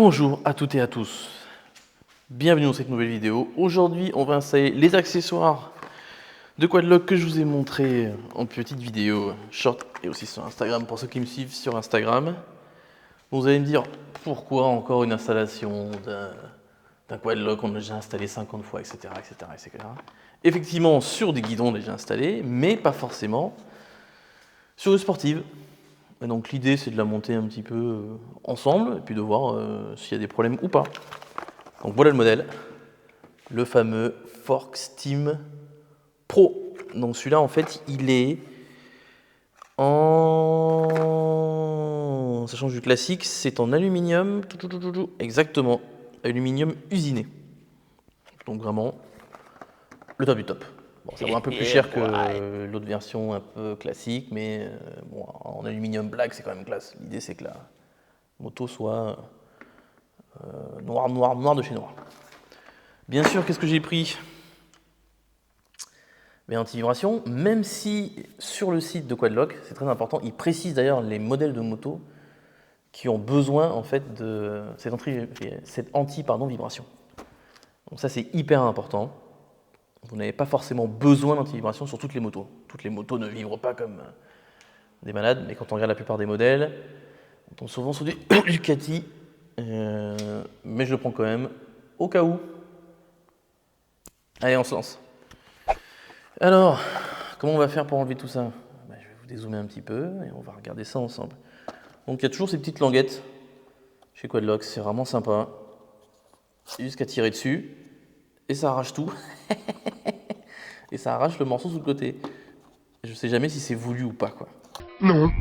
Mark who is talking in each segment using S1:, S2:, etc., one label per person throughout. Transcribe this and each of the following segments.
S1: Bonjour à toutes et à tous, bienvenue dans cette nouvelle vidéo. Aujourd'hui on va installer les accessoires de Quadlock que je vous ai montré en petite vidéo short et aussi sur Instagram pour ceux qui me suivent sur Instagram. Vous allez me dire pourquoi encore une installation d'un Quadlock, on l'a déjà installé 50 fois, etc., etc., etc. Effectivement sur des guidons déjà installés, mais pas forcément sur une sportive. Et donc l'idée c'est de la monter un petit peu ensemble et puis de voir s'il y a des problèmes ou pas. Donc voilà le modèle, le fameux Fork Steam Pro. Donc celui-là en fait il est en... Ça change du classique, c'est en aluminium, exactement, aluminium usiné. Donc vraiment le top du top. Bon, ça vaut un peu plus cher que l'autre version un peu classique, mais bon, en aluminium black c'est quand même classe. L'idée c'est que la moto soit noir, noir, noir de chez noir. Bien sûr, qu'est-ce que j'ai pris? Mais anti-vibration, même si sur le site de Quadlock, c'est très important, ils précisent d'ailleurs les modèles de moto qui ont besoin en fait de cette anti-vibration. Donc ça c'est hyper important. Vous n'avez pas forcément besoin d'anti-vibration sur toutes les motos. Toutes les motos ne vibrent pas comme des malades, mais quand on regarde la plupart des modèles, on tombe souvent sur du Ducati, mais je le prends quand même au cas où. Allez, on se lance. Alors, comment on va faire pour enlever tout ça? Je vais vous dézoomer un petit peu et on va regarder ça ensemble. Donc il y a toujours ces petites languettes chez Quadlock, c'est vraiment sympa. C'est juste qu'à tirer dessus et ça arrache tout. Et ça arrache le morceau sous le côté. Je sais jamais si c'est voulu ou pas quoi.
S2: Non.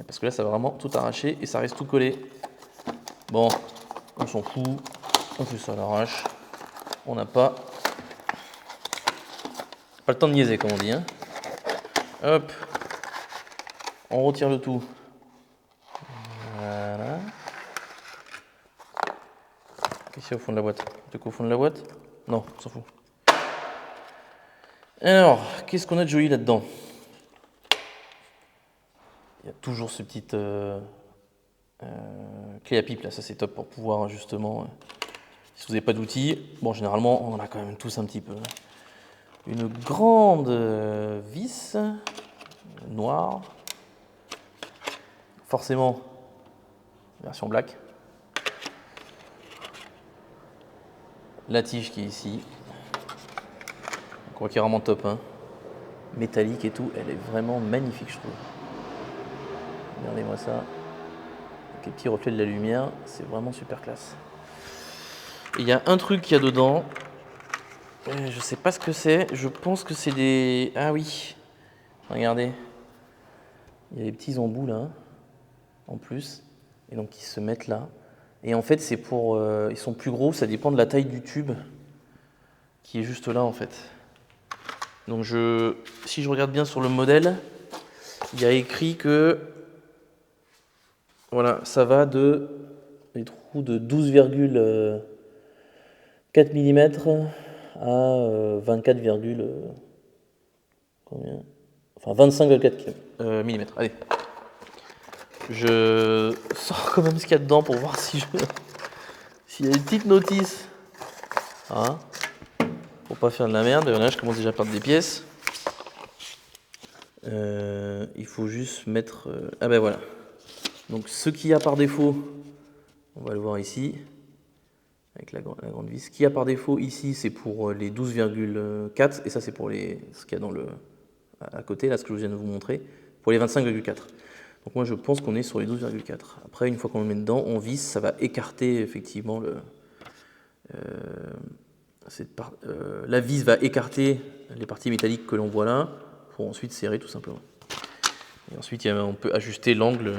S1: Parce que là ça va vraiment tout arracher et ça reste tout collé. Bon, on s'en fout, on fait ça à l'arrache. On n'a pas le temps de niaiser comme on dit. Hein. Hop, on retire le tout. Voilà. Ici au fond de la boîte. Du coup au fond de la boîte? Non, on s'en fout. Alors, qu'est-ce qu'on a de joli là-dedans? Il y a toujours ce petit clé à pipe là, ça c'est top pour pouvoir justement, si vous n'avez pas d'outils, bon généralement on en a quand même tous un petit peu. Une grande vis noire, forcément version black. La tige qui est ici, on voit qui est vraiment top, hein. Métallique et tout, elle est vraiment magnifique je trouve. Regardez-moi ça, avec les petits reflets de la lumière, c'est vraiment super classe. Il y a un truc qu'il y a dedans, je sais pas ce que c'est, je pense que c'est des... Ah oui, regardez, il y a des petits embouts là, en plus, et donc ils se mettent là. Et en fait c'est pour... ils sont plus gros, ça dépend de la taille du tube qui est juste là en fait. Donc si je regarde bien sur le modèle, il y a écrit que... Voilà, ça va de... les trous de 12,4 mm à 24, combien? Enfin 25,4 mm. Allez. Je sors quand même ce qu'il y a dedans pour voir s'il y a une petite notice. Hein, pour pas faire de la merde. Là, je commence déjà à perdre des pièces. Il faut juste mettre... Ah ben voilà. Donc ce qu'il y a par défaut, on va le voir ici, avec la grande vis. Ce qu'il y a par défaut ici, c'est pour les 12,4 et ça c'est pour ce qu'il y a dans à côté, là ce que je viens de vous montrer, pour les 25,4. Donc moi je pense qu'on est sur les 12,4. Après une fois qu'on le met dedans, on visse, ça va écarter effectivement la vis va écarter les parties métalliques que l'on voit là, pour ensuite serrer tout simplement. Et ensuite on peut ajuster l'angle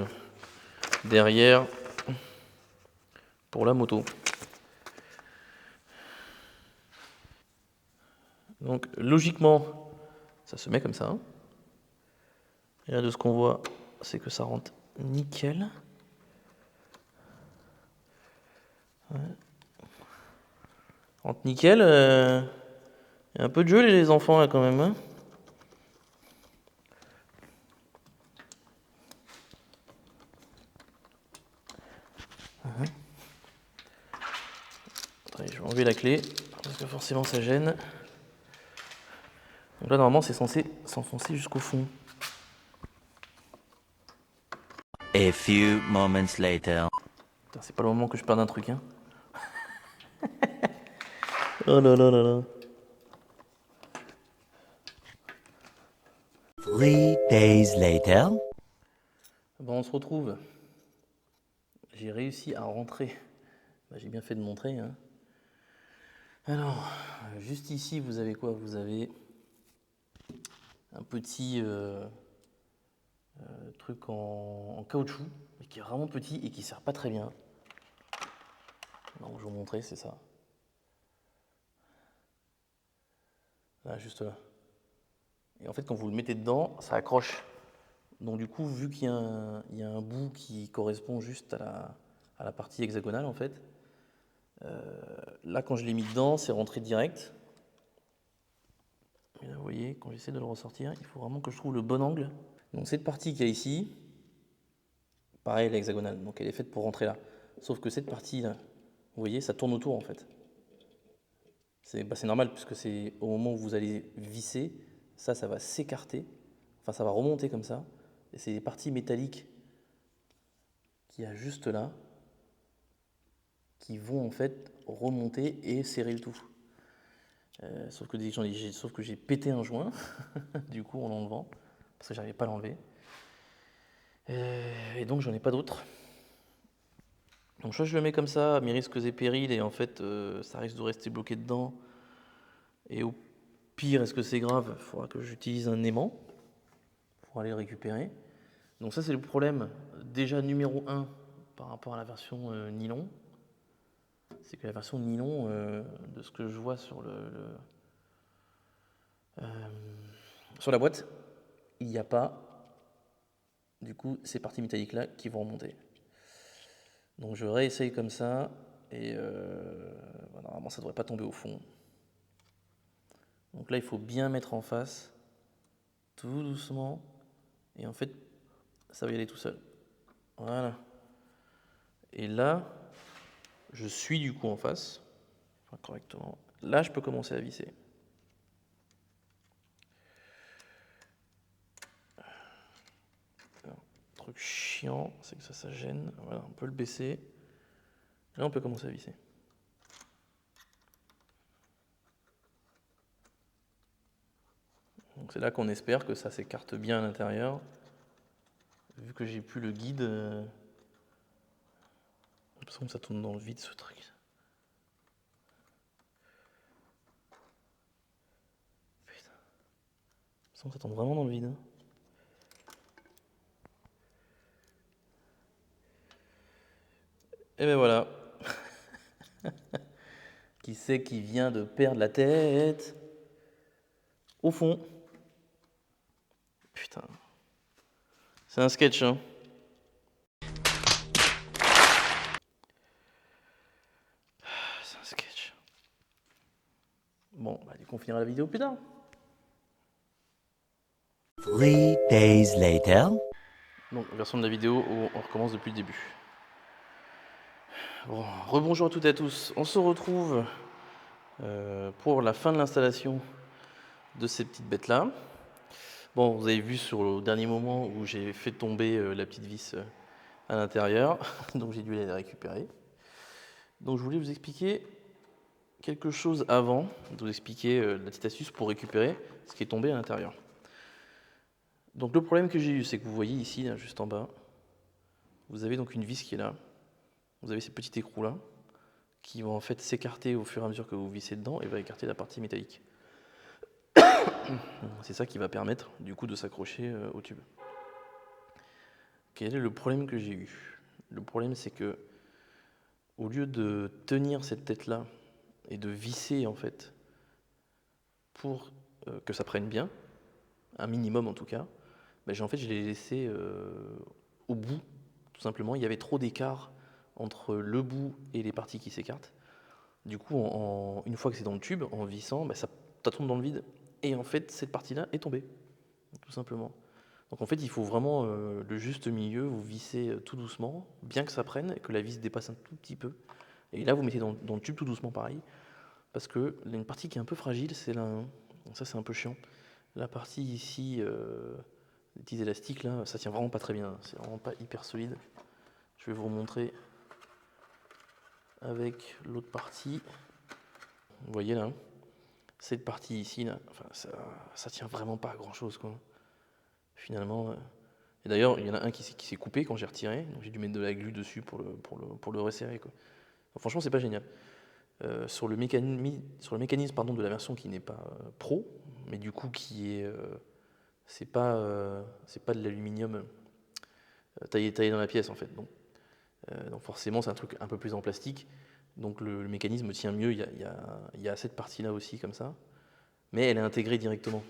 S1: derrière pour la moto. Donc logiquement, ça se met comme ça. Et là de ce qu'on voit, c'est que ça rentre nickel. Ouais. Rentre nickel. Il y a un peu de jeu les enfants là quand même. Hein. Attendez, je vais enlever la clé, parce que forcément ça gêne. Donc là, normalement, c'est censé s'enfoncer jusqu'au fond.
S2: A few moments later.
S1: Putain, c'est pas le moment que je perde un truc, hein. Oh là là là là.
S2: 3 days later.
S1: Bon, on se retrouve. J'ai réussi à rentrer. Bah, j'ai bien fait de montrer, hein. Alors, juste ici, vous avez quoi? Vous avez un petit truc en caoutchouc, mais qui est vraiment petit et qui sert pas très bien. Donc, je vais vous montrer, c'est ça. Là, juste là. Et en fait, quand vous le mettez dedans, ça accroche. Donc du coup, vu qu'il y a un bout qui correspond juste à la partie hexagonale, en fait, là, quand je l'ai mis dedans, c'est rentré direct. Et là, vous voyez, quand j'essaie de le ressortir, il faut vraiment que je trouve le bon angle. Donc cette partie qu'il y a ici, pareil, l'hexagonale, donc elle est faite pour rentrer là. Sauf que cette partie-là, vous voyez, ça tourne autour, en fait. C'est normal, puisque c'est au moment où vous allez visser, ça va s'écarter, enfin ça va remonter comme ça. Et c'est les parties métalliques qu'il y a juste là, qui vont en fait remonter et serrer le tout. Sauf que j'ai pété un joint, du coup en l'enlevant, parce que j'arrivais pas à l'enlever. Et donc j'en ai pas d'autres. Donc soit je le mets comme ça, à mes risques et périls, et en fait ça risque de rester bloqué dedans. Et au pire, est-ce que c'est grave? Il faudra que j'utilise un aimant pour aller le récupérer. Donc ça c'est le problème déjà numéro 1 par rapport à la version nylon. C'est que la version nylon, de ce que je vois sur la boîte, il n'y a pas du coup ces parties métalliques là qui vont remonter. Donc je réessaye comme ça et normalement ça ne devrait pas tomber au fond. Donc là il faut bien mettre en face, tout doucement, et en fait ça va y aller tout seul. Voilà. Et là, je suis du coup en face, enfin, correctement. Là je peux commencer à visser. Truc chiant, c'est que ça gêne. Voilà, on peut le baisser. Là, on peut commencer à visser. Donc c'est là qu'on espère que ça s'écarte bien à l'intérieur. Vu que j'ai plus le guide, j'ai l'impression que ça tourne dans le vide ce truc. Putain. J'ai l'impression que ça tourne vraiment dans le vide. Et ben voilà. Qui c'est qui vient de perdre la tête? Au fond. Putain. C'est un sketch, hein. C'est un sketch. Bon, bah, du coup, on finira la vidéo plus tard.
S2: 3 days later.
S1: Donc, version de la vidéo où on recommence depuis le début. Bon, rebonjour à toutes et à tous. On se retrouve pour la fin de l'installation de ces petites bêtes-là. Bon, vous avez vu sur le dernier moment où j'ai fait tomber la petite vis à l'intérieur, donc j'ai dû aller la récupérer. Donc je voulais vous expliquer quelque chose avant, de vous expliquer la petite astuce pour récupérer ce qui est tombé à l'intérieur. Donc le problème que j'ai eu, c'est que vous voyez ici, là, juste en bas, vous avez donc une vis qui est là. Vous avez ces petits écrous là, qui vont en fait s'écarter au fur et à mesure que vous vissez dedans et va écarter la partie métallique. C'est ça qui va permettre du coup de s'accrocher au tube. Quel est le problème que j'ai eu? Le problème c'est que au lieu de tenir cette tête-là et de visser en fait pour que ça prenne bien, un minimum en tout cas, ben, en fait je l'ai laissé au bout, tout simplement. Il y avait trop d'écart entre le bout et les parties qui s'écartent. Du coup, une fois que c'est dans le tube, en vissant, ben, ça tombe dans le vide. Et en fait, cette partie-là est tombée, tout simplement. Donc en fait, il faut vraiment le juste milieu, vous vissez tout doucement, bien que ça prenne et que la vis dépasse un tout petit peu. Et là, vous mettez dans le tube tout doucement pareil, parce que il y a une partie qui est un peu fragile, c'est là. Ça, c'est un peu chiant. La partie ici, les petits élastiques là, ça tient vraiment pas très bien, c'est vraiment pas hyper solide. Je vais vous remontrer avec l'autre partie. Vous voyez là, cette partie ici là, enfin, ça tient vraiment pas à grand chose quoi. Finalement. Et d'ailleurs, il y en a un qui s'est coupé quand j'ai retiré, donc j'ai dû mettre de la glu dessus pour le resserrer quoi. Donc, franchement, c'est pas génial. Sur le mécanisme pardon, de la version qui n'est pas pro, mais du coup qui est c'est pas de l'aluminium taillé dans la pièce en fait. Donc forcément c'est un truc un peu plus en plastique. Donc le mécanisme tient mieux. Il y a cette partie là aussi comme ça, mais elle est intégrée directement.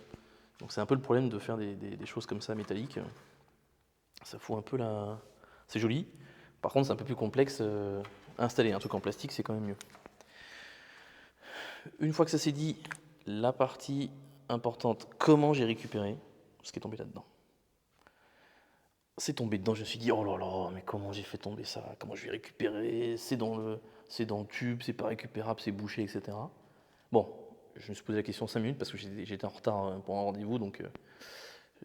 S1: Donc c'est un peu le problème de faire des choses comme ça métalliques. Ça fout un peu la. C'est joli. Par contre c'est un peu plus complexe à installer. Un truc en plastique c'est quand même mieux. Une fois que ça s'est dit, la partie importante, comment j'ai récupéré ce qui est tombé là-dedans. C'est tombé dedans, je me suis dit, oh là là, mais comment j'ai fait tomber ça? Comment je vais récupérer? C'est dans le tube, c'est pas récupérable, c'est bouché, etc. Bon, je me suis posé la question 5 minutes parce que j'étais en retard pour un rendez-vous, donc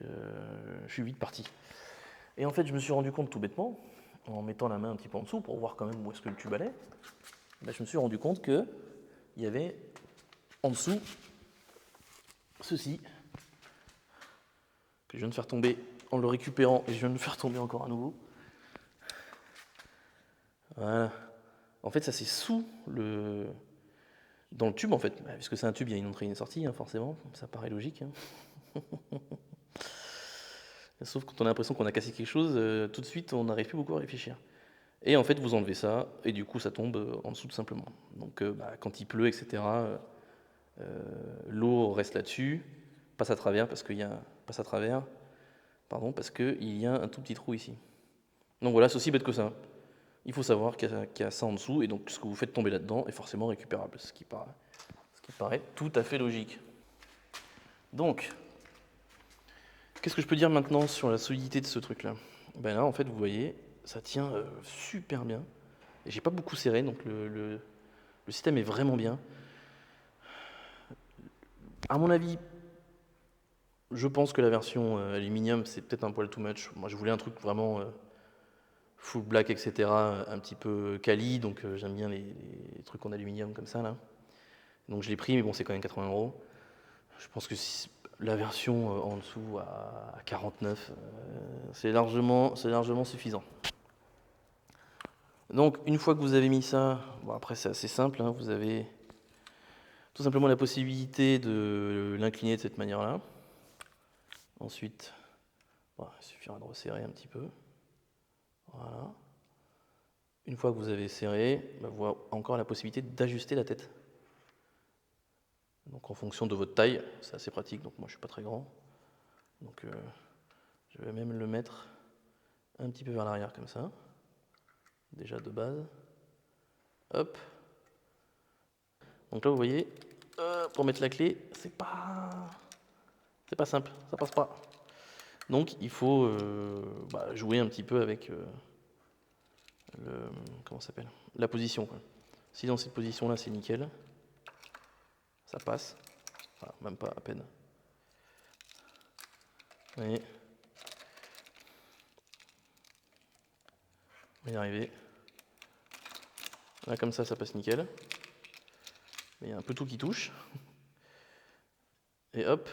S1: je suis vite parti. Et en fait, je me suis rendu compte tout bêtement, en mettant la main un petit peu en dessous pour voir quand même où est-ce que le tube allait, je me suis rendu compte qu'il y avait en dessous ceci, que je viens de faire tomber en le récupérant et je viens de le faire tomber encore à nouveau. Voilà. En fait, ça c'est dans le tube en fait, puisque c'est un tube, il y a une entrée et une sortie, forcément, ça paraît logique. Sauf quand on a l'impression qu'on a cassé quelque chose, tout de suite on n'arrive plus beaucoup à réfléchir. Et en fait, vous enlevez ça, et du coup ça tombe en dessous tout simplement. Donc quand il pleut, etc., l'eau reste là-dessus, passe à travers parce qu'il y a un tout petit trou ici. Donc voilà, c'est aussi bête que ça. Il faut savoir qu'il y a ça en dessous, et donc ce que vous faites tomber là-dedans est forcément récupérable, ce qui paraît tout à fait logique. Donc, qu'est-ce que je peux dire maintenant sur la solidité de ce truc-là? Ben là, en fait, vous voyez, ça tient super bien. Et j'ai pas beaucoup serré, donc le système est vraiment bien. À mon avis, je pense que la version aluminium, c'est peut-être un poil too much. Moi, je voulais un truc vraiment full black, etc., un petit peu quali, donc j'aime bien les trucs en aluminium comme ça, là. Donc je l'ai pris, mais bon, c'est quand même 80€. Je pense que la version en dessous à 49, c'est largement suffisant. Donc une fois que vous avez mis ça, bon après c'est assez simple, vous avez tout simplement la possibilité de l'incliner de cette manière-là. Ensuite, il suffira de resserrer un petit peu. Voilà. Une fois que vous avez serré, vous avez encore la possibilité d'ajuster la tête. Donc en fonction de votre taille, c'est assez pratique, donc moi je suis pas très grand. Donc je vais même le mettre un petit peu vers l'arrière comme ça. Déjà de base. Hop. Donc là vous voyez, pour mettre la clé, c'est pas simple, ça passe pas. Donc il faut jouer un petit peu avec la position, quoi. Si dans cette position là c'est nickel, ça passe. Enfin, même pas à peine. Vous voyez, on va y arriver. Là comme ça passe nickel. Mais il y a un peu tout qui touche. Et hop,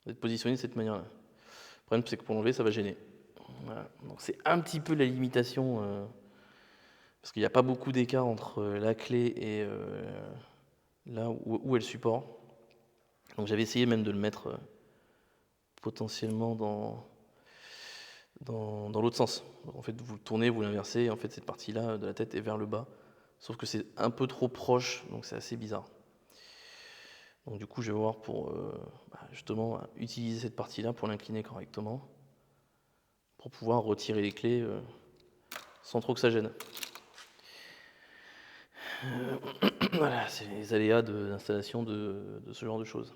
S1: vous êtes positionné de cette manière-là. Le problème c'est que pour l'enlever ça va gêner. Voilà. Donc c'est un petit peu la limitation, parce qu'il n'y a pas beaucoup d'écart entre la clé et là où est le support. Donc j'avais essayé même de le mettre potentiellement dans l'autre sens. Donc, en fait vous le tournez, vous l'inversez, et en fait cette partie-là de la tête est vers le bas. Sauf que c'est un peu trop proche, donc c'est assez bizarre. Donc du coup je vais voir pour justement utiliser cette partie-là pour l'incliner correctement, pour pouvoir retirer les clés sans trop que ça gêne. Voilà, c'est les aléas d'installation de ce genre de choses.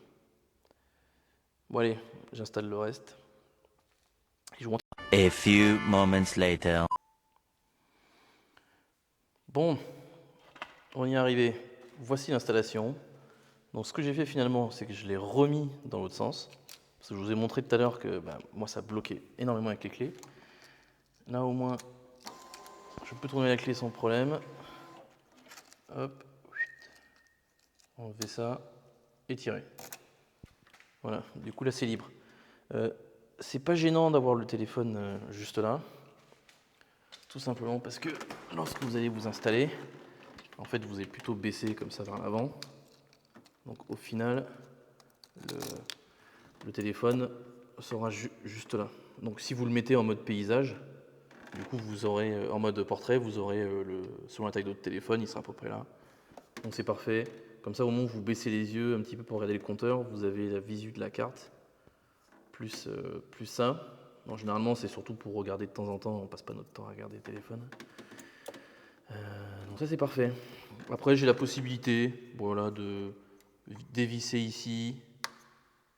S1: Bon allez, j'installe le reste. Et je vous montre.
S2: A few moments later.
S1: Bon, on y est arrivé. Voici l'installation. Donc ce que j'ai fait finalement, c'est que je l'ai remis dans l'autre sens. Parce que je vous ai montré tout à l'heure que moi ça bloquait énormément avec les clés. Là au moins, je peux tourner la clé sans problème. Hop, enlever ça et tirer. Voilà, du coup là c'est libre. C'est pas gênant d'avoir le téléphone juste là. Tout simplement parce que lorsque vous allez vous installer, en fait vous allez plutôt baisser comme ça vers l'avant. Donc au final, le téléphone sera juste là. Donc si vous le mettez en mode paysage, du coup vous aurez en mode portrait, vous aurez selon la taille de votre téléphone, il sera à peu près là. Donc c'est parfait. Comme ça au moment où vous baissez les yeux un petit peu pour regarder le compteur, vous avez la visu de la carte, plus ça. Bon, généralement c'est surtout pour regarder de temps en temps, on passe pas notre temps à regarder le téléphone. Donc ça c'est parfait. Après j'ai la possibilité voilà, de dévisser ici,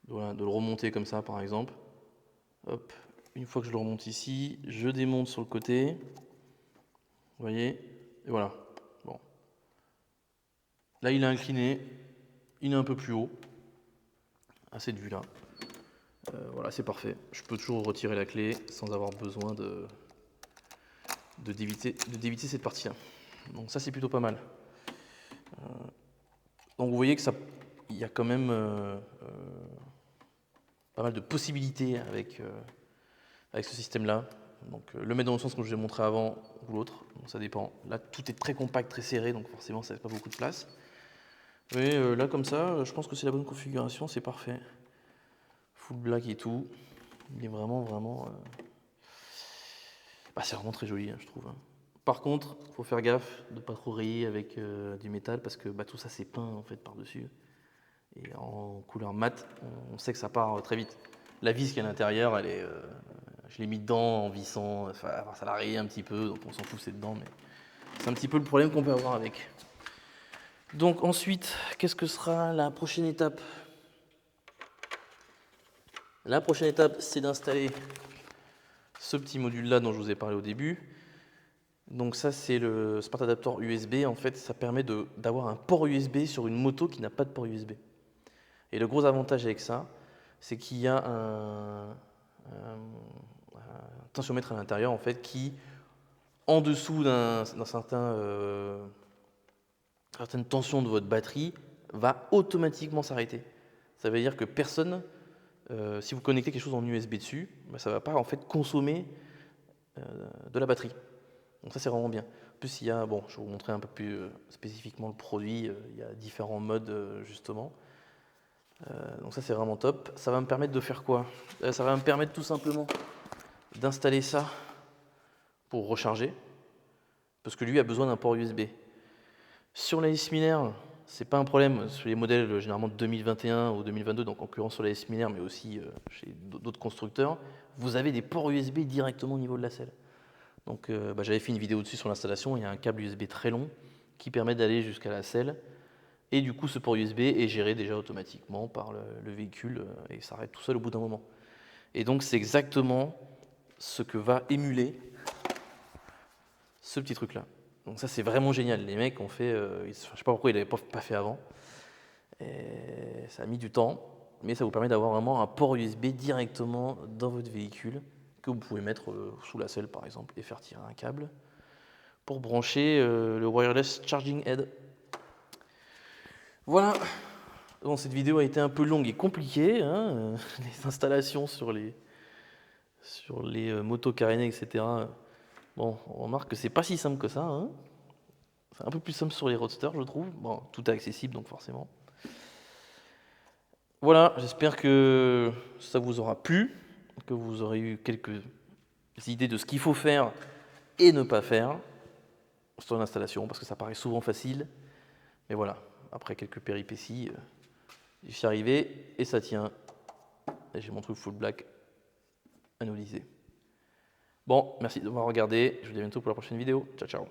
S1: voilà, de le remonter comme ça par exemple. Hop, une fois que je le remonte ici, je démonte sur le côté. Vous voyez, et voilà. Bon. Là il est incliné, il est un peu plus haut, à cette vue là. Voilà, c'est parfait. Je peux toujours retirer la clé sans avoir besoin de d'éviter cette partie là. Donc ça c'est plutôt pas mal. Donc vous voyez que ça, il y a quand même pas mal de possibilités avec ce système-là. Donc le mettre dans le sens que je vous ai montré avant ou l'autre, donc ça dépend. Là tout est très compact, très serré, donc forcément ça laisse pas beaucoup de place. Mais là comme ça, je pense que c'est la bonne configuration, c'est parfait. Full black et tout. Il est vraiment. C'est vraiment très joli, hein, je trouve. Par contre, il faut faire gaffe de ne pas trop rayer avec du métal parce que tout ça c'est peint en fait par-dessus. Et en couleur mat, on sait que ça part très vite. La vis qui est à l'intérieur, je l'ai mis dedans en vissant, ça l'a rayé un petit peu, donc on s'en fout, c'est dedans, mais c'est un petit peu le problème qu'on peut avoir avec. Donc ensuite, qu'est-ce que sera la prochaine étape? La prochaine étape, c'est d'installer ce petit module-là dont je vous ai parlé au début. Donc ça, c'est le Smart Adapter USB. En fait, ça permet d'avoir un port USB sur une moto qui n'a pas de port USB. Et le gros avantage avec ça, c'est qu'il y a un tensiomètre à l'intérieur en fait qui, en dessous d'un certaine tension de votre batterie, va automatiquement s'arrêter. Ça veut dire que personne, si vous connectez quelque chose en USB dessus, ça ne va pas en fait consommer de la batterie. Donc ça c'est vraiment bien. En plus il y a, je vais vous montrer un peu plus spécifiquement le produit, il y a différents modes justement. Donc ça c'est vraiment top. Ça va me permettre de faire quoi? Ça va me permettre tout simplement d'installer ça pour recharger, parce que lui a besoin d'un port USB. Sur la S1000R, c'est pas un problème. Sur les modèles généralement de 2021 ou 2022, donc en l'occurrence sur la S1000R, mais aussi chez d'autres constructeurs, vous avez des ports USB directement au niveau de la selle. Donc j'avais fait une vidéo dessus sur l'installation, il y a un câble USB très long qui permet d'aller jusqu'à la selle. Et du coup, ce port USB est géré déjà automatiquement par le véhicule et s'arrête tout seul au bout d'un moment. Et donc, c'est exactement ce que va émuler ce petit truc-là. Donc ça, c'est vraiment génial. Les mecs ont fait... je ne sais pas pourquoi ils ne l'avaient pas fait avant. Et ça a mis du temps, mais ça vous permet d'avoir vraiment un port USB directement dans votre véhicule que vous pouvez mettre sous la selle, par exemple, et faire tirer un câble pour brancher le wireless charging head. Voilà. Bon, cette vidéo a été un peu longue et compliquée, hein, les installations sur les motos carénées, etc. Bon, on remarque que c'est pas si simple que ça. Hein. C'est un peu plus simple sur les roadsters, je trouve. Bon, tout est accessible, donc forcément. Voilà, j'espère que ça vous aura plu, que vous aurez eu quelques idées de ce qu'il faut faire et ne pas faire sur l'installation, parce que ça paraît souvent facile. Mais voilà, après quelques péripéties, j'y suis arrivé et ça tient. Et j'ai mon truc full black anodisé. Bon, merci de m'avoir regardé. Je vous dis à bientôt pour la prochaine vidéo. Ciao, ciao.